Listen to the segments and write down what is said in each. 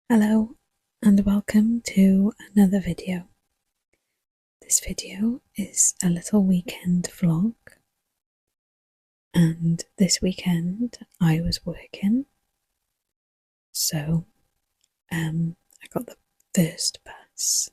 Hello and welcome to another video. This video is a little weekend vlog, and this weekend I was working, so I got the first bus,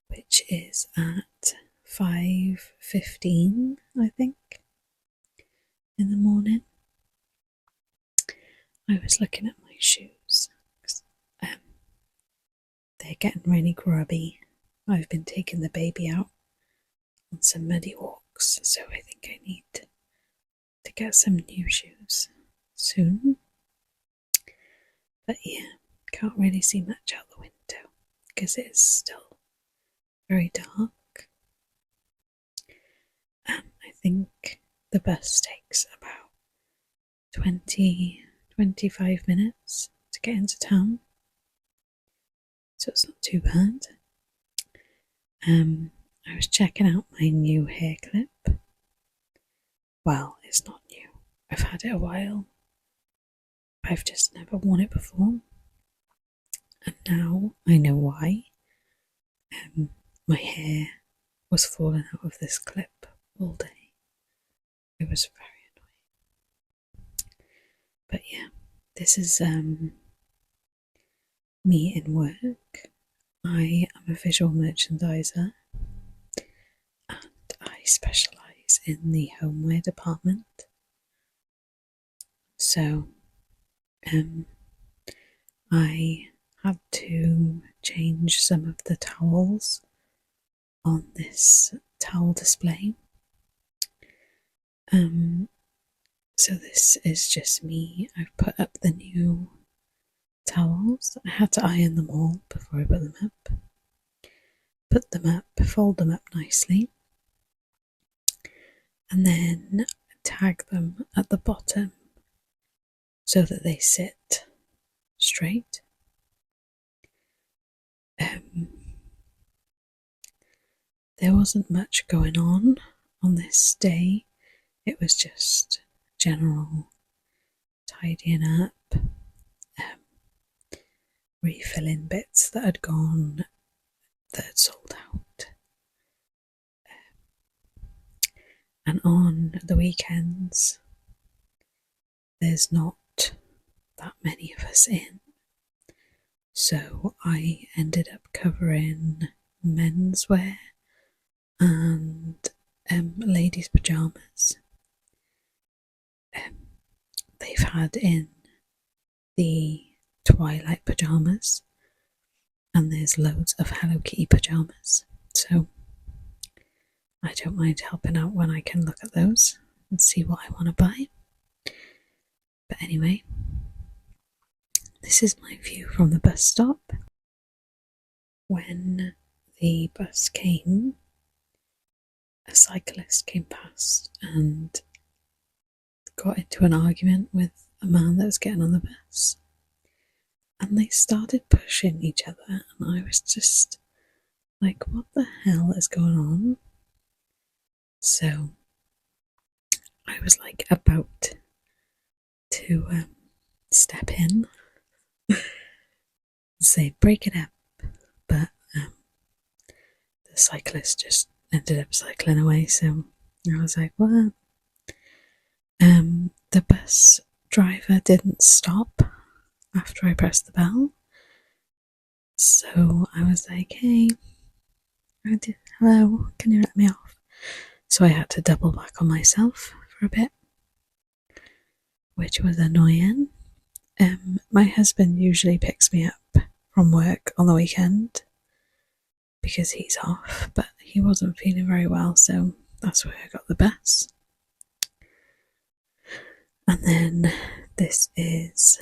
which is at 5:15, I think, in the morning. I was looking at my shoes. They're getting really grubby. I've been taking the baby out on some muddy walks, so I think I need to get some new shoes soon. But yeah, can't really see much out the window because it is still very dark. I think the bus takes about 25 minutes to get into town, so it's not too bad. I was checking out my new hair clip. Well, it's not new. I've had it a while. I've just never worn it before. And now I know why. My hair was falling out of this clip all day. It was very annoying. But yeah, this is me in work. I am a visual merchandiser and I specialise in the homeware department. So I had to change some of the towels on this towel display. So this is just me. I've put up the new towels. I had to iron them all before I put them up. Put them up, fold them up nicely, and then tag them at the bottom so that they sit straight. There wasn't much going on this day. It was just general tidying up, refilling bits that had gone, that had sold out. And on the weekends, there's not that many of us in, so I ended up covering menswear and ladies' pyjamas. They've had in the Twilight pyjamas, and there's loads of Hello Kitty pyjamas, so I don't mind helping out when I can look at those and see what I want to buy. But anyway, this is my view from the bus stop. When the bus came, a cyclist came past and got into an argument with a man that was getting on the bus, and they started pushing each other, and I was just like, what the hell is going on? So I was like about to step in and say break it up, but the cyclist just ended up cycling away, so I was like, what? The bus driver didn't stop after I pressed the bell, so I was like, hey, hello, can you let me off? So I had to double back on myself for a bit, which was annoying. My husband usually picks me up from work on the weekend because he's off, but he wasn't feeling very well, so that's where I got the bus. And then this is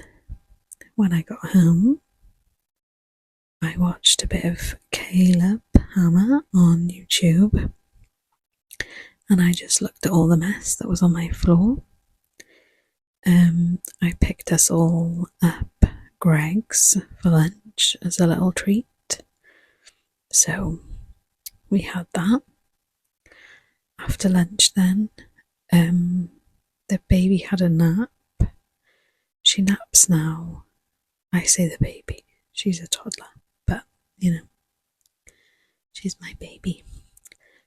when I got home. I watched a bit of Caleb Hammer on YouTube, and I just looked at all the mess that was on my floor. I picked us all up Greggs for lunch as a little treat, so we had that. After lunch then, the baby had a nap. She naps now. I say the baby, she's a toddler, but you know, she's my baby.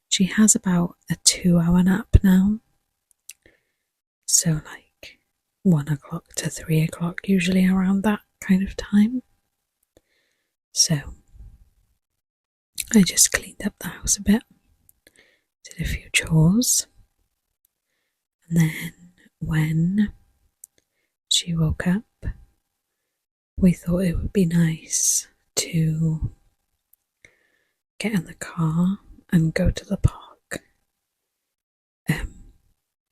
She has about a 2-hour nap now, so like 1 o'clock to 3 o'clock, usually around that kind of time. So I just cleaned up the house a bit, did a few chores, and then when she woke up, we thought it would be nice to get in the car and go to the park.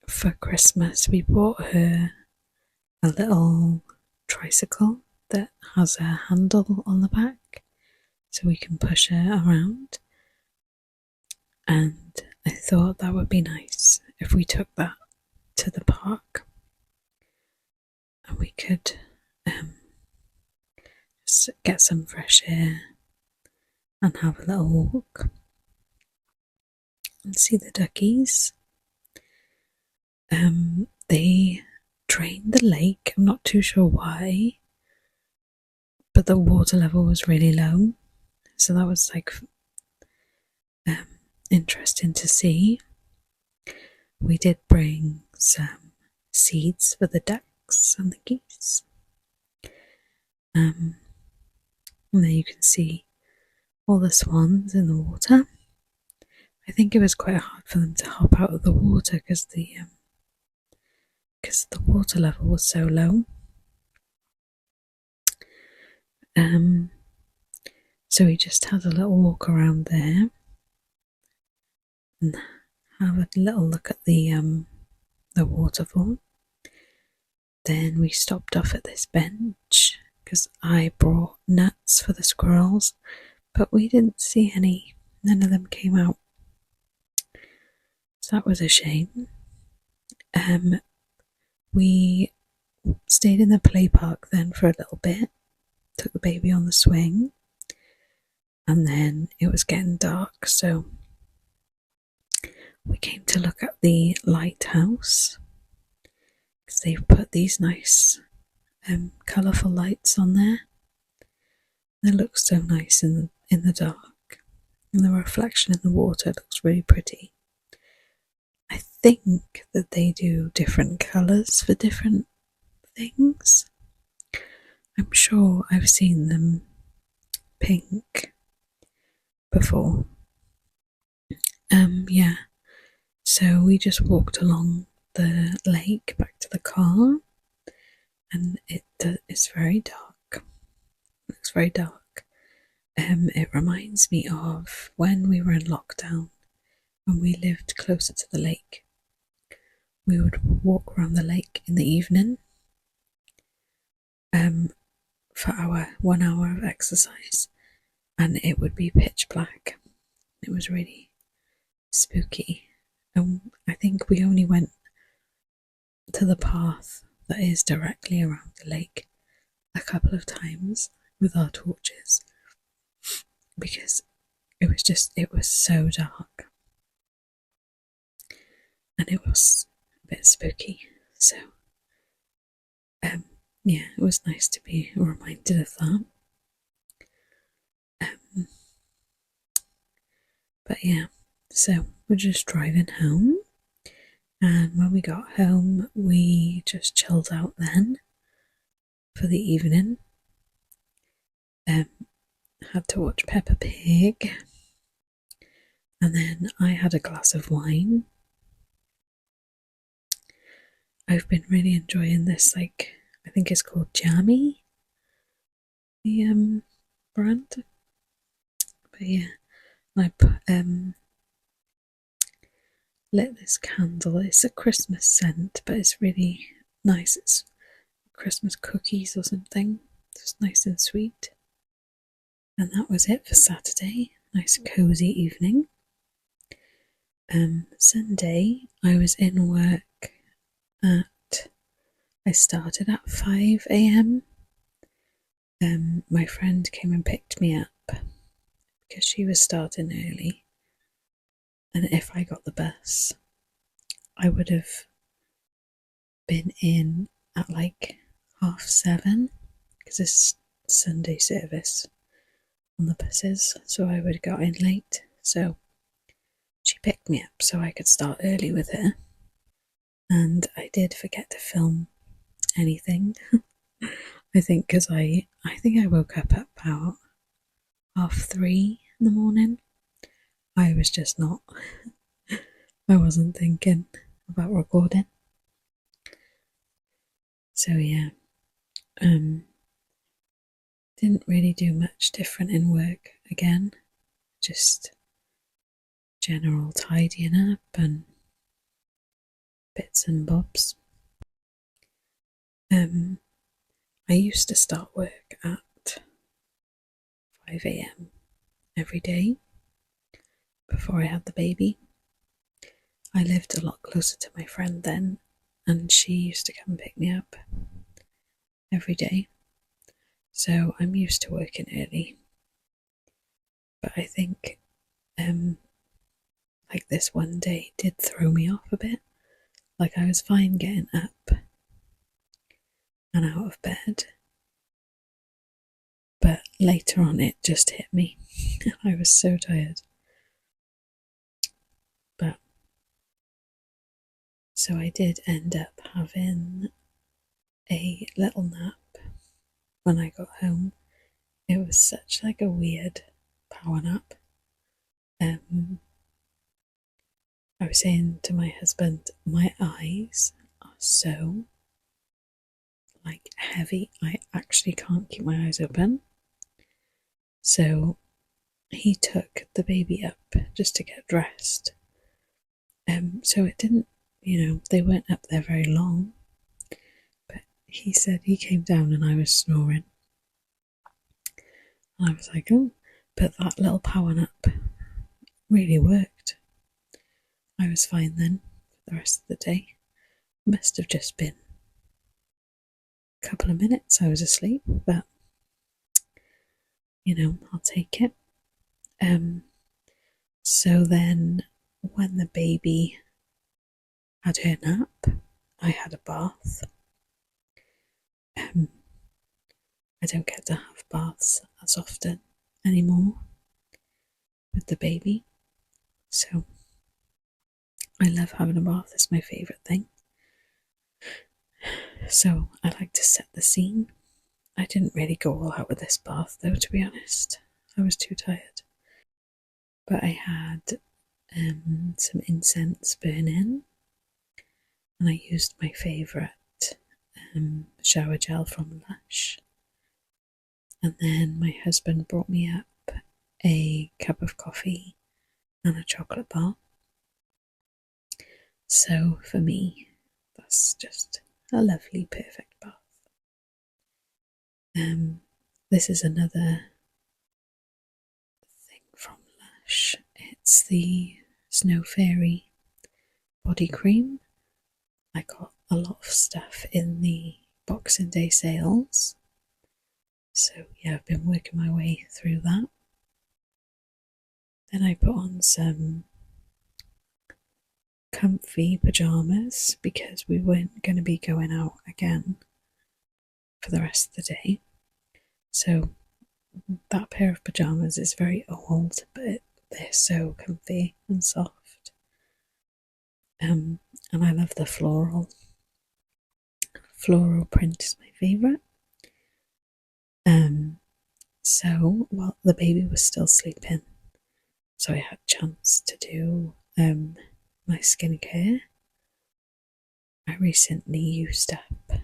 For Christmas, we bought her a little tricycle that has a handle on the back so we can push her around. And I thought that would be nice if we took that to the park and we could just get some fresh air and have a little walk and see the duckies. They drained the lake. I'm not too sure why, but the water level was really low, so that was like interesting to see. We did bring some seeds for the ducks and the geese. And there you can see all the swans in the water. I think it was quite hard for them to hop out of the water because the water level was so low. So we just had a little walk around there and have a little look at the waterfall. Then we stopped off at this bench because I brought nuts for the squirrels, but we didn't see any. None of them came out, so that was a shame. We stayed in the play park then for a little bit, took the baby on the swing, and then it was getting dark, so we came to look at the lighthouse because they've put these nice colourful lights on there. They look so nice in the dark, and the reflection in the water looks really pretty. I think that they do different colours for different things. I'm sure I've seen them pink before. Yeah. So we just walked along the lake back to the car, and it's very dark. It looks very dark. It reminds me of when we were in lockdown, when we lived closer to the lake. We would walk around the lake in the evening for our 1 hour of exercise, and it would be pitch black. It was really spooky. And I think we only went to the path that is directly around the lake a couple of times with our torches because it was so dark and it was a bit spooky. So yeah, it was nice to be reminded of that. But yeah, so we're just driving home, and when we got home we just chilled out then for the evening. Had to watch Peppa Pig, and then I had a glass of wine. I've been really enjoying this, like, I think it's called Jammy, the brand. But yeah, I lit this candle. It's a Christmas scent, but it's really nice. It's Christmas cookies or something. It's nice and sweet. And that was it for Saturday. Nice cozy evening. Sunday I was in work I started at 5 a.m. My friend came and picked me up because she was starting early, and if I got the bus I would have been in at like 7:30 because it's Sunday service on the buses, so I would have got in late. So she picked me up so I could start early with her. And I did forget to film anything. I think because I think I woke up at about 3:30 in the morning. I was just not. I wasn't thinking about recording. So yeah, didn't really do much different in work again. Just general tidying up and bits and bobs. I used to start work at 5 a.m. every day before I had the baby. I lived a lot closer to my friend then, and she used to come pick me up every day. So I'm used to working early. But I think like this one day did throw me off a bit. Like I was fine getting up and out of bed, but later on it just hit me. I was so tired. But so I did end up having a little nap when I got home. It was such like a weird power nap. I was saying to my husband, my eyes are so like heavy. I actually can't keep my eyes open. So he took the baby up just to get dressed. So it didn't, they weren't up there very long. But he said he came down and I was snoring. And I was like, oh, but that little power nap really worked. I was fine then for the rest of the day. Must have just been a couple of minutes I was asleep, but I'll take it. So then when the baby had her nap, I had a bath. I don't get to have baths as often anymore with the baby, so I love having a bath. It's my favourite thing. So I like to set the scene. I didn't really go all out with this bath though, to be honest. I was too tired. But I had some incense burning, and I used my favourite shower gel from Lush. And then my husband brought me up a cup of coffee and a chocolate bar. So for me, that's just a lovely, perfect bath. This is another thing from Lush. It's the Snow Fairy body cream. I got a lot of stuff in the Boxing Day sales. So yeah, I've been working my way through that. Then I put on some comfy pyjamas because we weren't going to be going out again for the rest of the day. So that pair of pyjamas is very old, but they're so comfy and soft. And I love the floral. Floral print is my favourite. So while the baby was still sleeping, so I had a chance to do my skincare. I recently used up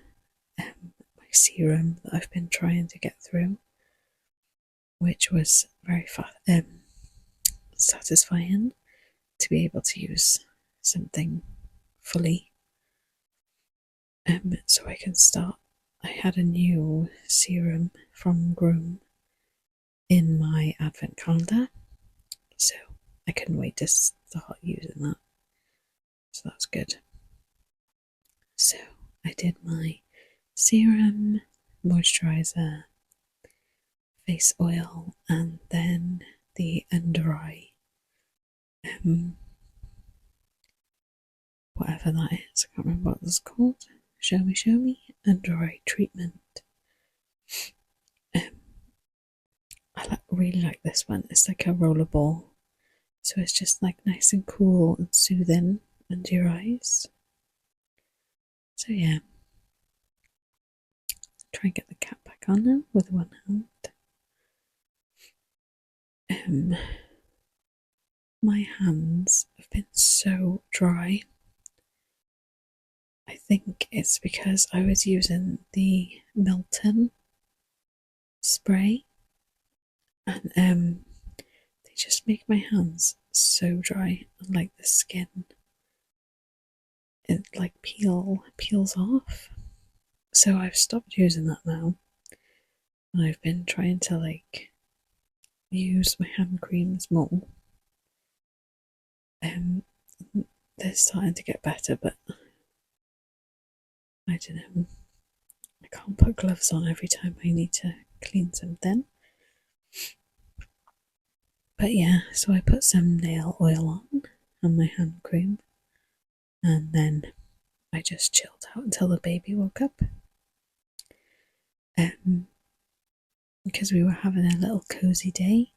my serum that I've been trying to get through, which was very satisfying to be able to use something fully. So I can start. I had a new serum from Groom in my advent calendar, so I couldn't wait to start using that. So that's good. So I did my serum, moisturizer, face oil, and then the under eye, whatever that is. I can't remember what it's called. Show me, under eye treatment. really like this one. It's like a rollerball, so it's just like nice and cool and soothing under your eyes. So yeah, try and get the cap back on now with one hand. My hands have been so dry. I think it's because I was using the Milton spray, and they just make my hands so dry, and like the skin, it like peels off. So I've stopped using that now, and I've been trying to like use my hand creams more. Um, they're starting to get better, but I don't know. I can't put gloves on every time I need to clean something. But yeah, so I put some nail oil on and my hand cream, and then I just chilled out until the baby woke up. Because we were having a little cozy day,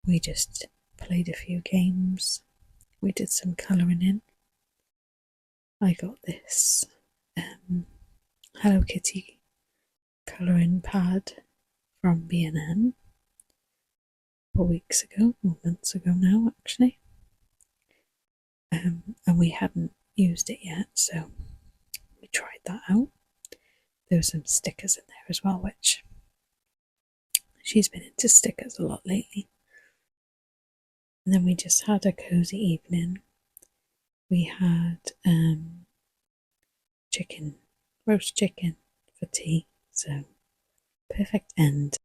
we just played a few games. We did some colouring in. I got this Hello Kitty colouring pad from B&M a couple weeks ago, or months ago now actually. And we hadn't used it yet, so we tried that out. There were some stickers in there as well, which she's been into stickers a lot lately. And then we just had a cozy evening. We had roast chicken for tea, so perfect end.